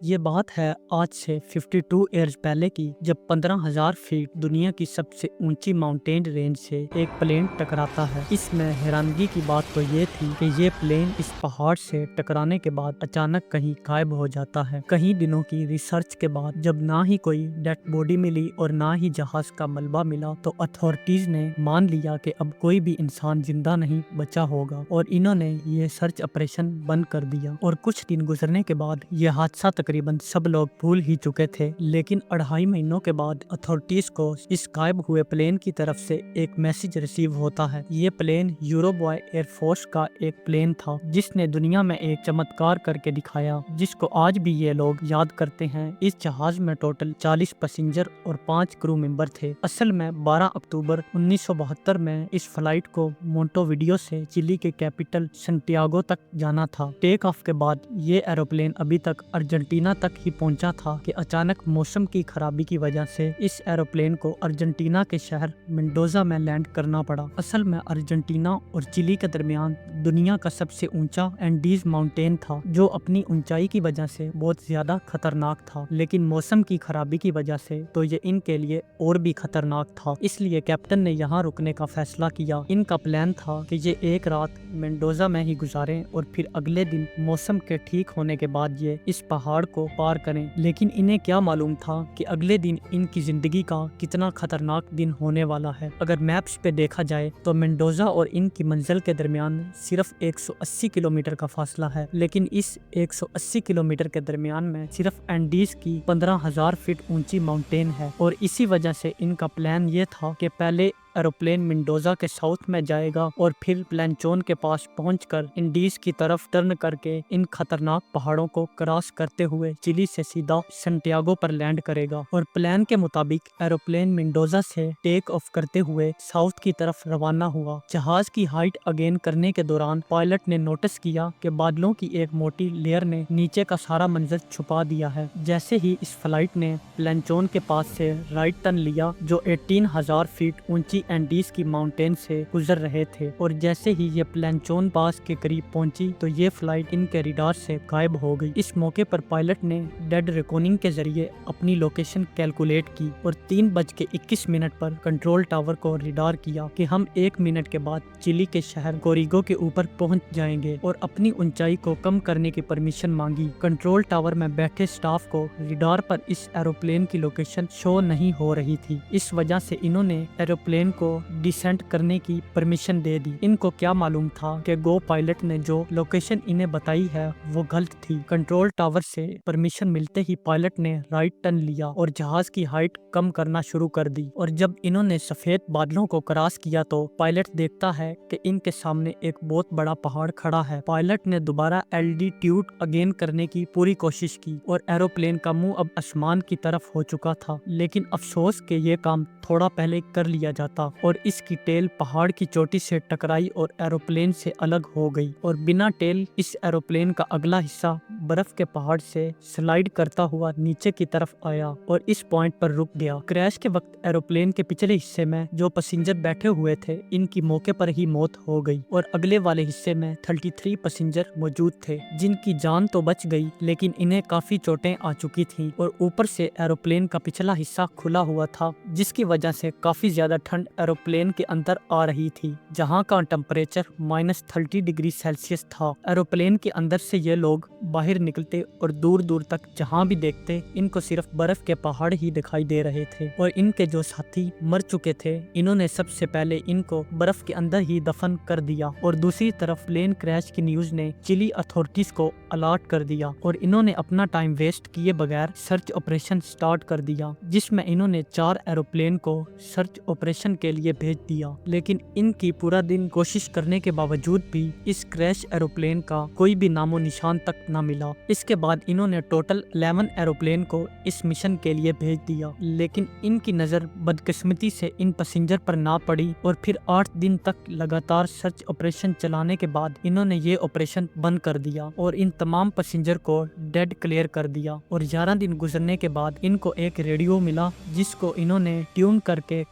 یہ بات ہے آج سے 52 ایئرز پہلے کی، جب 15,000 فیٹ دنیا کی سب سے اونچی ماؤنٹین رینج سے ایک پلین ٹکراتا ہے۔ اس میں حیرانگی کی بات تو یہ تھی کہ یہ پلین اس پہاڑ سے ٹکرانے کے بعد اچانک کہیں غائب ہو جاتا ہے۔ کئی دنوں کی ریسرچ کے بعد جب نہ ہی کوئی ڈیڈ باڈی ملی اور نہ ہی جہاز کا ملبہ ملا، تو اتھارٹیز نے مان لیا کہ اب کوئی بھی انسان زندہ نہیں بچا ہوگا، اور انہوں نے یہ سرچ آپریشن بند کر دیا۔ اور کچھ دن گزرنے کے بعد یہ حادثہ تقریباً سب لوگ بھول ہی چکے تھے، لیکن 2.5 مہینوں کے بعد اتھارٹیز کو اس غائب ہوئے پلین کی طرف سے ایک میسج ریسیو ہوتا ہے۔ یہ پلین یوروبوائے ایئر فورس کا ایک پلین تھا جس نے دنیا میں ایک چمتکار کر کے دکھایا، جس کو آج بھی یہ لوگ یاد کرتے ہیں۔ اس جہاز میں ٹوٹل 40 پیسنجر اور 5 کرو ممبر تھے۔ اصل میں 12 اکتوبر 1972 میں اس فلائٹ کو مونٹوویڈیو سے چلی کے کیپٹل سنٹیاگو تک جانا تھا۔ ٹیک آف کے بعد یہ ایروپلین ابھی تک ارجنٹینا تک ہی پہنچا تھا کہ اچانک موسم کی خرابی کی وجہ سے اس ایروپلین کو ارجنٹینا کے شہر مینڈوزا میں لینڈ کرنا پڑا۔ اصل میں ارجنٹینا اور چلی کے درمیان دنیا کا سب سے اونچا اینڈیز ماؤنٹین تھا، جو اپنی اونچائی کی وجہ سے بہت زیادہ خطرناک تھا، لیکن موسم کی خرابی کی وجہ سے تو یہ ان کے لیے اور بھی خطرناک تھا۔ اس لیے کیپٹن نے یہاں رکنے کا فیصلہ کیا۔ ان کا پلان تھا کہ یہ ایک رات مینڈوزا میں ہی گزاریں اور پھر اگلے دن موسم کے ٹھیک ہونے کے بعد یہ اس پہاڑ کو پار کریں، لیکن انہیں کیا معلوم تھا کہ اگلے دن ان کی زندگی کا کتنا خطرناک دن ہونے والا ہے۔ اگر میپس پہ دیکھا جائے تو مینڈوزا اور ان کی منزل کے درمیان صرف 180 کلومیٹر کا فاصلہ ہے، لیکن اس 180 کلومیٹر کے درمیان میں صرف اینڈیز کی 15,000 فٹ اونچی ماؤنٹین ہے، اور اسی وجہ سے ان کا پلان یہ تھا کہ پہلے ایروپلین مینڈوزا کے ساؤتھ میں جائے گا اور پھر پلانچون کے پاس پہنچ کر انڈیز کی طرف ٹرن کر کے ان خطرناک پہاڑوں کو کراس کرتے ہوئے چلی سے سیدھا سنٹیاگو پر لینڈ کرے گا۔ اور پلان کے مطابق ایروپلین مینڈوزا سے ٹیک آف کرتے ہوئے ساؤتھ کی طرف روانہ ہوا۔ جہاز کی ہائٹ اگین کرنے کے دوران پائلٹ نے نوٹس کیا کہ بادلوں کی ایک موٹی لیئر نے نیچے کا سارا منظر چھپا دیا ہے۔ جیسے ہی اس فلائٹ نے پلانچون کے پاس سے رائٹ ٹرن لیا، جو 18,000 فیٹ اونچی اینڈیز کی ماؤنٹین سے گزر رہے تھے، اور جیسے ہی یہ پلانچون پاس کے قریب پہنچی تو یہ فلائٹ ان کے ریڈار سے غائب ہو گئی۔ اس موقع پر پائلٹ نے ڈیڈ ریکوننگ کے ذریعے اپنی لوکیشن کیلکولیٹ کی اور 3:21 پر کنٹرول ٹاور کو ریڈار کیا کہ ہم 1 منٹ کے بعد چلی کے شہر کوریگو کے اوپر پہنچ جائیں گے، اور اپنی اونچائی کو کم کرنے کی پرمیشن مانگی۔ کنٹرول ٹاور میں بیٹھے سٹاف کو ریڈار پر اس ایروپلین کی لوکیشن شو نہیں ہو رہی تھی، اس وجہ سے انہوں نے ایروپلین کو ڈیسینٹ کرنے کی پرمیشن دے دی۔ ان کو کیا معلوم تھا کہ گو پائلٹ نے جو لوکیشن انہیں بتائی ہے وہ غلط تھی۔ کنٹرول ٹاور سے پرمیشن ملتے ہی پائلٹ نے رائٹ ٹرن لیا اور جہاز کی ہائٹ کم کرنا شروع کر دی، اور جب انہوں نے سفید بادلوں کو کراس کیا تو پائلٹ دیکھتا ہے کہ ان کے سامنے ایک بہت بڑا پہاڑ کھڑا ہے۔ پائلٹ نے دوبارہ الٹیٹیوڈ اگین کرنے کی پوری کوشش کی اور ایروپلین کا منہ اب آسمان کی طرف ہو چکا تھا، لیکن افسوس کہ یہ کام تھوڑا پہلے کر لیا جاتا، اور اس کی ٹیل پہاڑ کی چوٹی سے ٹکرائی اور ایروپلین سے الگ ہو گئی، اور بنا ٹیل اس ایروپلین کا اگلا حصہ برف کے پہاڑ سے سلائیڈ کرتا ہوا نیچے کی طرف آیا اور اس پوائنٹ پر رک گیا۔ کریش کے وقت ایروپلین کے پچھلے حصے میں جو پیسنجر بیٹھے ہوئے تھے، ان کی موقع پر ہی موت ہو گئی، اور اگلے والے حصے میں 33 پیسنجر موجود تھے جن کی جان تو بچ گئی، لیکن انہیں کافی چوٹیں آ چکی تھیں، اور اوپر سے ایروپلین کا پچھلا حصہ کھلا ہوا تھا، جس کی وجہ سے کافی زیادہ ٹھنڈ ایروپلین کے اندر آ رہی تھی، جہاں کا ٹمپریچر -30 ڈگری سیلسیس تھا۔ ایروپلین کے اندر سے یہ لوگ باہر نکلتے اور دور دور تک جہاں بھی دیکھتے ان کو صرف برف کے پہاڑ ہی دکھائی دے رہے تھے، اور ان کے جو ساتھی مر چکے تھے انہوں نے سب سے پہلے ان کو برف کے اندر ہی دفن کر دیا۔ اور دوسری طرف پلین کریش کی نیوز نے چلی اتھارٹیز کو الارٹ کر دیا، اور انہوں نے اپنا ٹائم ویسٹ کیے بغیر سرچ آپریشن سٹارٹ کر دیا، جس میں انہوں نے 4 ایروپلین کو سرچ آپریشن کے لیے بھیج دیا، لیکن ان کی پورا دن کوشش کرنے کے باوجود بھی اس کریش ایروپلین کا کوئی بھی نام و نشان تک نہ ملا۔ اس کے بعد انہوں نے ٹوٹل 11 ایروپلین کو اس مشن کے لیے بھیج دیا، لیکن ان کی نظر بدقسمتی سے ان پیسنجر پر نہ پڑی، اور پھر 8 دن تک لگاتار سرچ آپریشن چلانے کے بعد انہوں نے یہ آپریشن بند کر دیا اور ان تمام پیسنجر کو ڈیڈ کلیئر کر دیا۔ اور 11 دن گزرنے کے بعد ان کو ایک ریڈیو ملا، جس کو انہوں نے ٹیون کر کے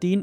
3